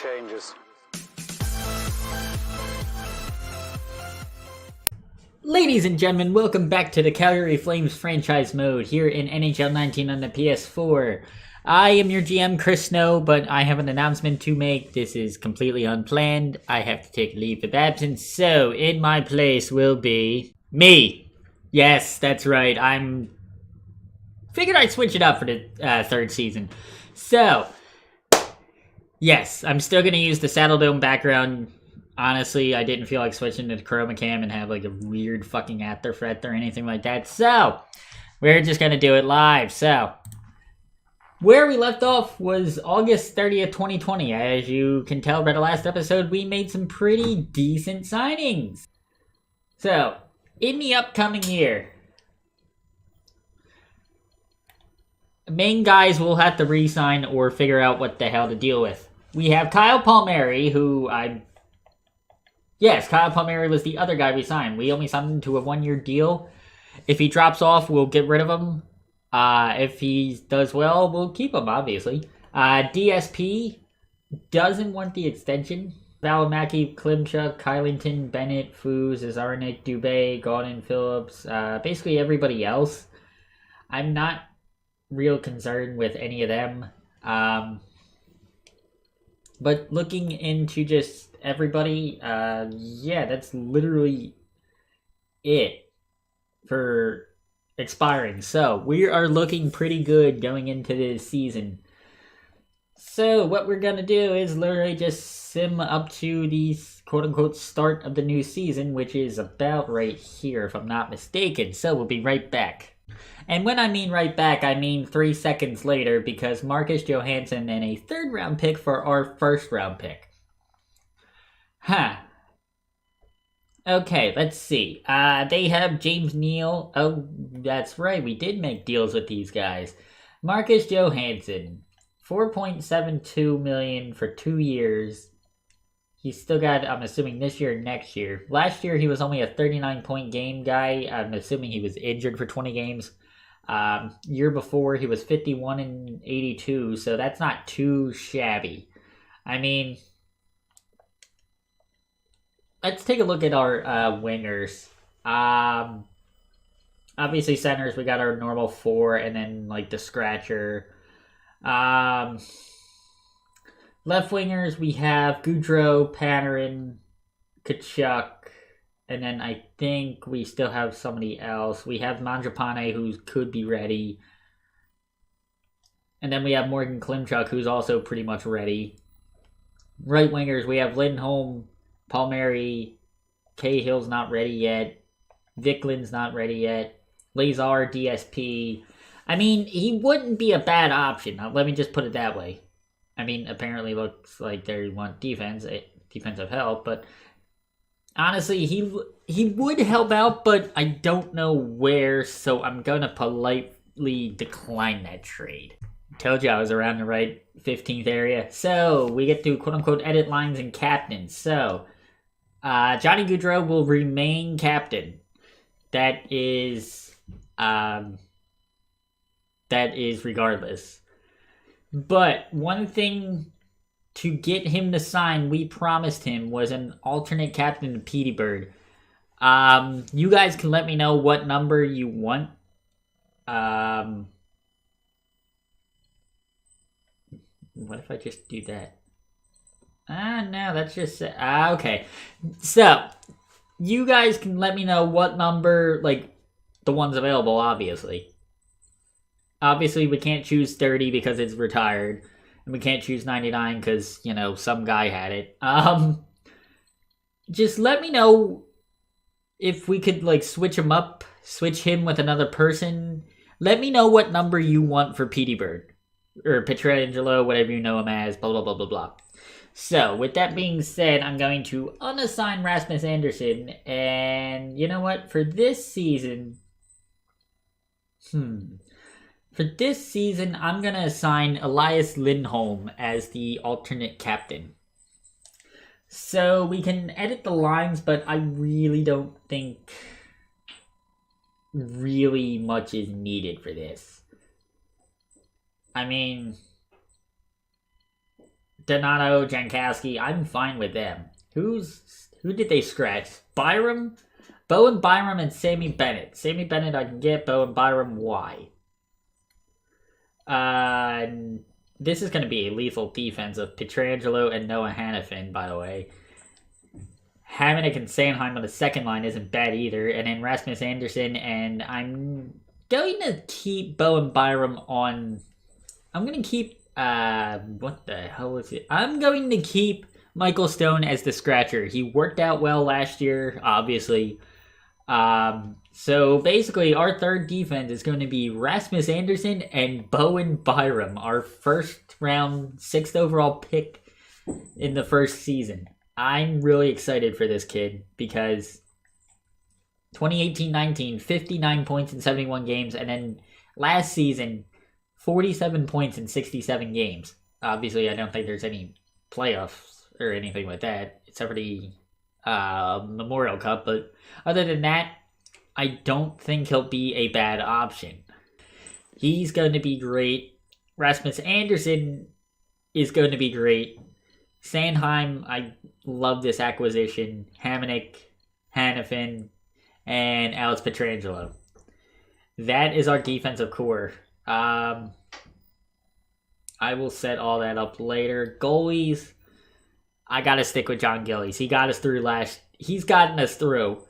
changes. Ladies and gentlemen, welcome back to the Calgary Flames franchise mode here in NHL 19 on the PS4. I am your GM, Chris Snow, but I have an announcement to make. This is completely unplanned. I have to take a leave of absence, so in my place will be me. Yes, that's right. Figured I'd switch it up for the third season. So, yes, I'm still going to use the Saddle Dome background. Honestly, I didn't feel like switching to the Chroma Cam and have like a weird fucking afterthreat or anything like that. So, we're just going to do it live. So, where we left off was August 30th, 2020. As you can tell by the last episode, we made some pretty decent signings. So, in the upcoming year, main guys will have to re-sign or figure out what the hell to deal with. We have Kyle Palmieri, who Yes, Kyle Palmieri was the other guy we signed. We only signed him to a one-year deal. If he drops off, we'll get rid of him. If he does well, we'll keep him, obviously. DSP doesn't want the extension. Valimaki, Klimchuk, Kylington, Bennett, Foos, Azarnik, Dubé, Gordon, Phillips, basically everybody else. I'm not real concerned with any of them. But looking into just everybody, yeah, that's literally it for expiring. So, we are looking pretty good going into this season. So, what we're going to do is literally just sim up to the quote-unquote start of the new season, which is about right here, if I'm not mistaken. So, we'll be right back. And when I mean right back, I mean 3 seconds later, because Marcus Johansson and a third-round pick for our first-round pick. Huh. Okay, let's see. They have James Neal. Oh, that's right. We did make deals with these guys. Marcus Johansson, $4.72 million for 2 years. He's still got, I'm assuming, this year and next year. Last year, he was only a 39-point game guy. I'm assuming he was injured for 20 games. Year before, he was 51 and 82, so that's not too shabby. I mean, let's take a look at our wingers. Obviously, centers, we got our normal 4, and then, like, the scratcher. Left wingers, we have Goudreau, Panarin, Kachuk, and then I think we still have somebody else. We have Mangiapane, who could be ready. And then we have Morgan Klimchuk, who's also pretty much ready. Right wingers, we have Lindholm, Palmieri, Cahill's not ready yet. Viklin's not ready yet. Lazar, DSP. I mean, he wouldn't be a bad option. Let me just put it that way. I mean, apparently looks like they want defensive help, but honestly, he would help out, but I don't know where, so I'm gonna politely decline that trade. Told you I was around the right 15th area. So, we get to quote-unquote edit lines and captains. So, Johnny Gaudreau will remain captain. That is regardless. But one thing to get him to sign, we promised him, was an alternate captain to Petey Bird. You guys can let me know what number you want. What if I just do that? No, that's just... okay. So, you guys can let me know what number, like, the ones available, obviously. Obviously, we can't choose 30 because it's retired. And we can't choose 99 because, you know, some guy had it. Just let me know if we could, like, switch him up. Switch him with another person. Let me know what number you want for Petey Bird. Or Pietrangelo, whatever you know him as, blah, blah, blah, blah, blah. So, with that being said, I'm going to unassign Rasmus Anderson. And, you know what? For this season... For this season, I'm going to assign Elias Lindholm as the alternate captain. So we can edit the lines, but I really don't think really much is needed for this. I mean, Donato, Jankowski, I'm fine with them. Who did they scratch? Byram? Bowen Byram and Sammy Bennett. Sammy Bennett I can get, Bowen Byram, why? This is going to be a lethal defense of Pietrangelo and Noah Hannafin, by the way. Hamonic and Sanheim on the second line isn't bad either. And then Rasmus Anderson, and I'm going to keep Bowen Byram on... I'm going to keep... what the hell is it? I'm going to keep Michael Stone as the scratcher. He worked out well last year, obviously. So basically, our third defense is going to be Rasmus Anderson and Bowen Byram, our first round, 6th overall pick in the first season. I'm really excited for this kid because 2018-19, 59 points in 71 games, and then last season, 47 points in 67 games. Obviously, I don't think there's any playoffs or anything like that, except for the Memorial Cup, but other than that, I don't think he'll be a bad option. He's going to be great. Rasmus Anderson is going to be great. Sanheim, I love this acquisition. Hamonic, Hannafin, and Alex Pietrangelo. That is our defensive core. I will set all that up later. Goalies, I gotta stick with John Gillies. He's gotten us through.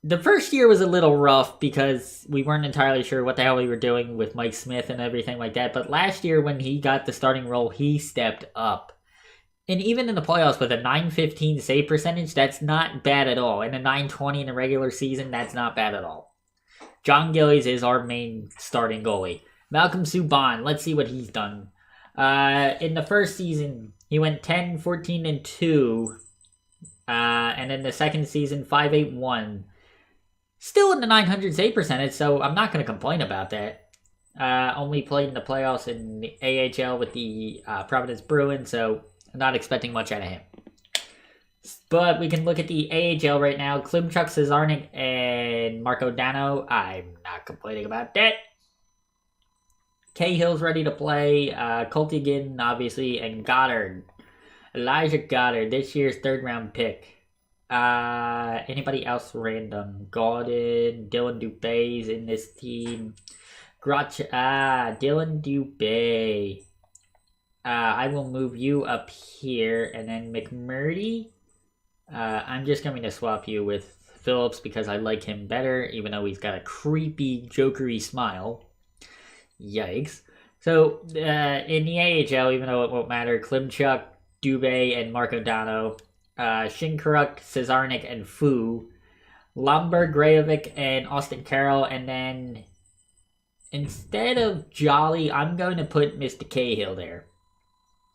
The first year was a little rough because we weren't entirely sure what the hell we were doing with Mike Smith and everything like that. But last year when he got the starting role, he stepped up. And even in the playoffs with a .915 save percentage, that's not bad at all. And a .920 in the regular season, that's not bad at all. John Gillies is our main starting goalie. Malcolm Subban, let's see what he's done. In the first season, he went 10, 14, and 2. And then the second season, 5-8-1. Still in the 900 save percentage, so I'm not going to complain about that. Only played in the playoffs in the AHL with the Providence Bruins, so I'm not expecting much out of him. But we can look at the AHL right now. Klimchuk, Cesarnik, and Marco Dano. I'm not complaining about that. Cahill's ready to play. Coltigan, obviously, and Goddard. Elijah Goddard, this year's third-round pick. Anybody else random? Gordon, Dylan Dubé's in this team. Dylan Dubé. I will move you up here, and then McMurdy. I'm just going to swap you with Phillips because I like him better, even though he's got a creepy, jokery smile. Yikes. So, in the AHL, even though it won't matter, Klimchuk, Dubé, and Marco Dano. Shinkaruk, Cesarnik, and Fu. Lomberg, Grajovic, and Austin Carroll. And then, instead of Jolly, I'm going to put Mr. Cahill there.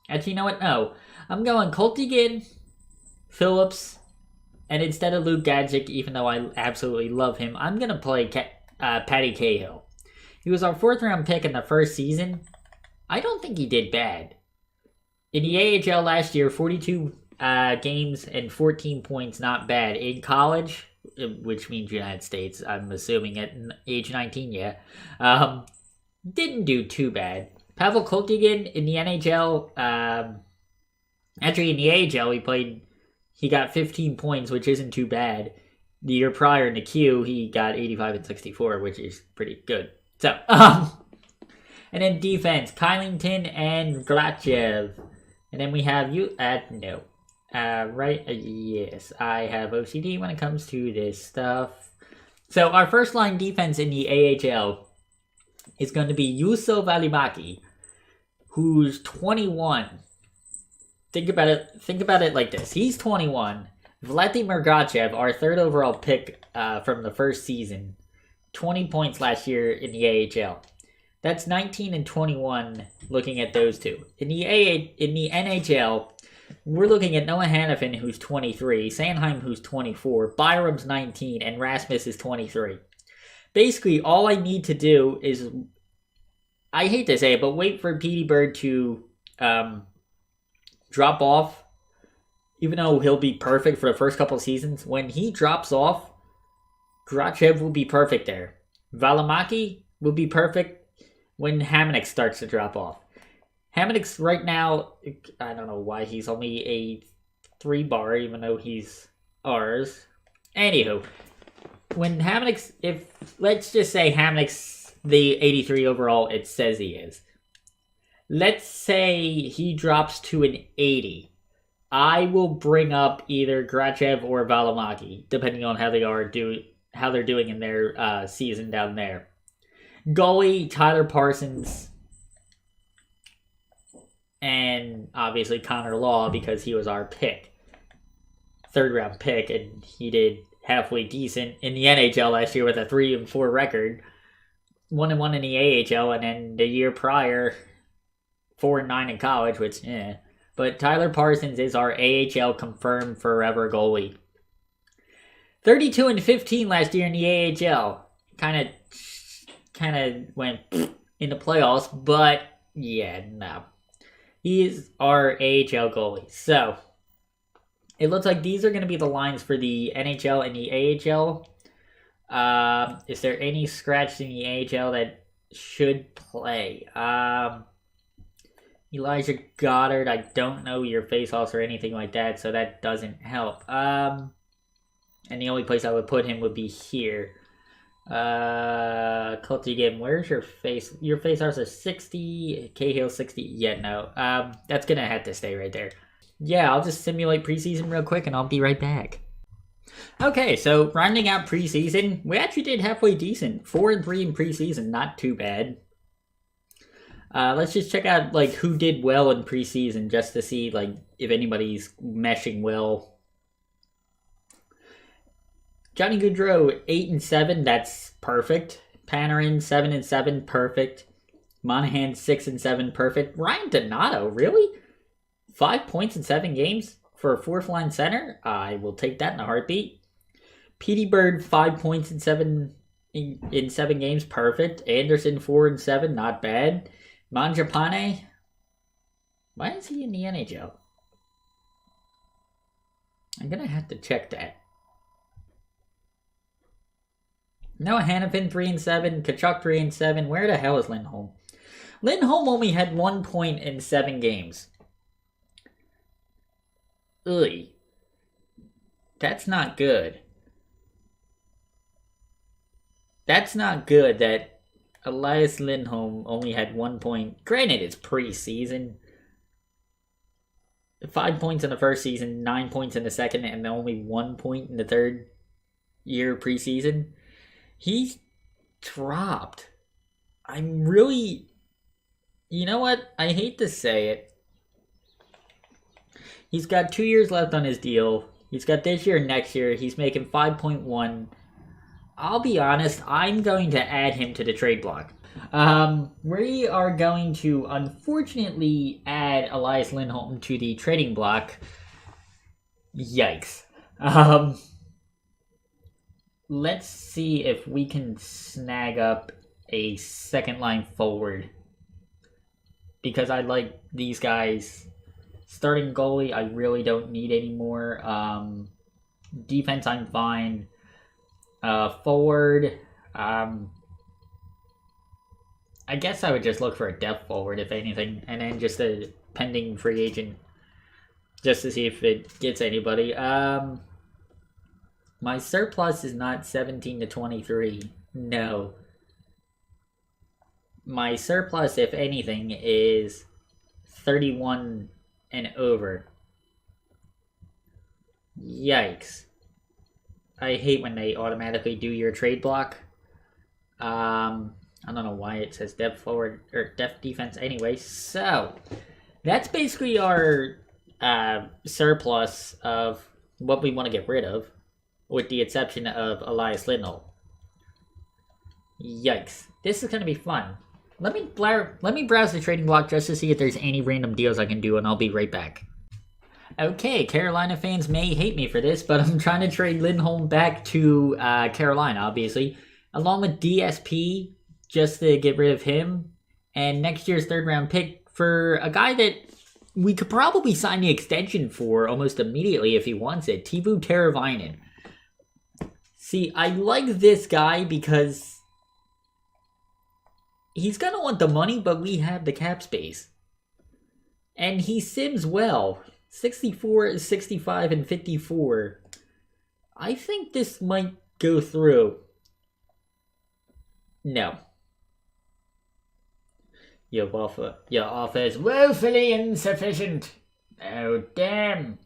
Actually, you know what? No. I'm going Coltigan, Phillips, and instead of Luke Gadzik, even though I absolutely love him, I'm going to play Patty Cahill. He was our 4th-round pick in the first season. I don't think he did bad. In the AHL last year, 42 games and 14 points, not bad. In college, which means United States, I'm assuming at age 19, yeah, didn't do too bad. Pavel Koltigin in the NHL, actually in the AHL, he got 15 points, which isn't too bad. The year prior in the Q, he got 85 and 64, which is pretty good. So, and then defense, Kylington and Glatchev. And then we have you, no. Right, yes, I have OCD when it comes to this stuff. So, our first line defense in the AHL is going to be Juuso Välimäki, who's 21. Think about it like this. He's 21. Vladimir Grachev, our 3rd overall pick from the first season, 20 points last year in the AHL. That's 19 and 21 looking at those two. In the NHL, we're looking at Noah Hannafin, who's 23, Sanheim, who's 24, Byram's 19, and Rasmus is 23. Basically, all I need to do is, I hate to say it, but wait for Petey Bird to drop off, even though he'll be perfect for the first couple of seasons. When he drops off, Grachev will be perfect there. Välimäki will be perfect when Hamonic starts to drop off. Hamonics right now, I don't know why he's only a 3 bar, even though he's ours. Anywho, when Hamonics, let's just say Hamonics, the 83 overall, it says he is. Let's say he drops to an 80. I will bring up either Grachev or Valimaki, depending on how they're doing in their season down there. Goalie, Tyler Parsons, and obviously Connor Law, because he was our pick. 3rd round pick, and he did halfway decent in the NHL last year with a 3-4 record. 1-1 in the AHL, and then the year prior, 4-9 in college, which, But Tyler Parsons is our AHL confirmed forever goalie. 32-15 last year in the AHL. Kind of went in the playoffs, but yeah, no. He is our AHL goalie. So, it looks like these are going to be the lines for the NHL and the AHL. Is there any scratch in the AHL that should play? Elijah Goddard, I don't know your face-offs or anything like that, so that doesn't help. And the only place I would put him would be here. Colty again, where's your face? Your face-offs are 60, Cahill 60. Yeah, no. That's going to have to stay right there. Yeah, I'll just simulate preseason real quick and I'll be right back. Okay, so rounding out preseason, we actually did halfway decent. 4-3 in preseason, not too bad. Let's just check out like who did well in preseason just to see like if anybody's meshing well. Johnny Gaudreau 8-7, that's perfect. Panarin 7-7, perfect. Monahan 6-7, perfect. Ryan Donato, really? 5 points in 7 games for a 4th line center? I will take that in a heartbeat. Petey Bird 5 points in 7 games, perfect. Anderson 4-7, not bad. Mangiapane, why is he in the NHL? I'm gonna have to check that. Noah Hannafin 3-7, Kachuk 3-7. Where the hell is Lindholm? Lindholm only had 1 point in 7 games. Ugh. That's not good. That's not good that Elias Lindholm only had 1 point. Granted, it's preseason. 5 points in the first season, 9 points in the second, and only 1 point in the third year preseason. He's dropped. I'm really... You know what? I hate to say it. He's got 2 years left on his deal. He's got this year and next year. He's making 5.1. I'll be honest, I'm going to add him to the trade block. We are going to, unfortunately, add Elias Lindholm to the trading block. Yikes. Let's see if we can snag up a second line forward. Because I like these guys. Starting goalie, I really don't need anymore. Defense, I'm fine. Forward, I guess I would just look for a depth forward, if anything, and then just a pending free agent, just to see if it gets anybody. My surplus is not 17-23. No. My surplus, if anything, is 31 and over. Yikes. I hate when they automatically do your trade block. I don't know why it says depth forward or depth defense anyway. So that's basically our surplus of what we want to get rid of, with the exception of Elias Lindholm. Yikes. This is going to be fun. Let me browse the trading block just to see if there's any random deals I can do, and I'll be right back. Okay, Carolina fans may hate me for this, but I'm trying to trade Lindholm back to Carolina, obviously, along with DSP, just to get rid of him, and next year's 3rd round pick for a guy that we could probably sign the extension for almost immediately if he wants it, Teuvo Teravainen. See, I like this guy because he's going to want the money, but we have the cap space. And he sims well. 64, 65, and 54. I think this might go through. No. Your offer is woefully insufficient. Oh, damn.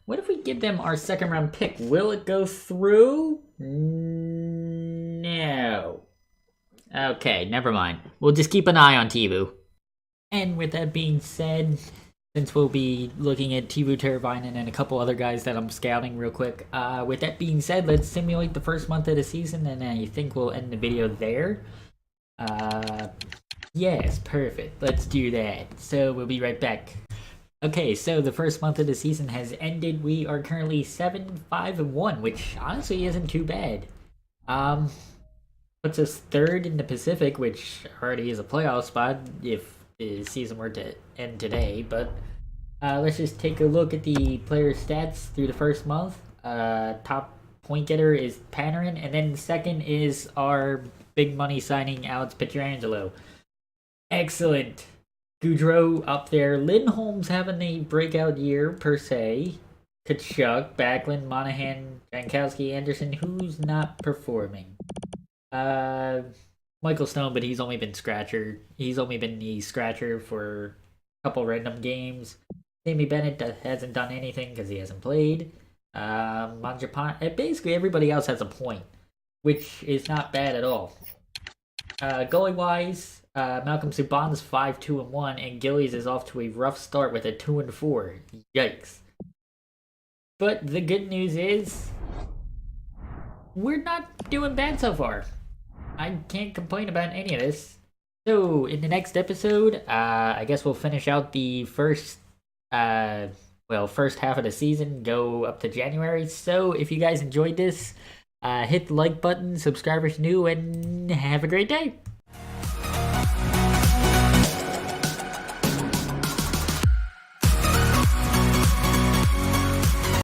What if we give them our second round pick? Will it go through? No. Okay, never mind. We'll just keep an eye on Tivu. And with that being said, since we'll be looking at Tivu Teravainen and a couple other guys that I'm scouting real quick, with that being said, let's simulate the first month of the season, and I think we'll end the video there. Yes, perfect. Let's do that. So we'll be right back. Okay, so the first month of the season has ended. We are currently 7-5-1, which honestly isn't too bad. Puts us third in the Pacific, which already is a playoff spot if the season were to end today. But let's just take a look at the player stats through the first month. Top point getter is Panarin, and then second is our big money signing Alex Pietrangelo. Excellent. Goudreau up there. Lindholm's having a breakout year, per se. Kachuk, Backlund, Monahan, Jankowski, Anderson, who's not performing. Michael Stone, but he's only been scratcher. He's only been the scratcher for a couple random games. Jamie Bennett hasn't done anything because he hasn't played. Manjapan, basically everybody else has a point, which is not bad at all. Goalie-wise, Malcolm Subban's 5-2-1, and Gillies is off to a rough start with a 2-4. Yikes. But the good news is, we're not doing bad so far. I can't complain about any of this. So, in the next episode, I guess we'll finish out the first half of the season, go up to January. So, if you guys enjoyed this, hit the like button, subscribers new, and have a great day.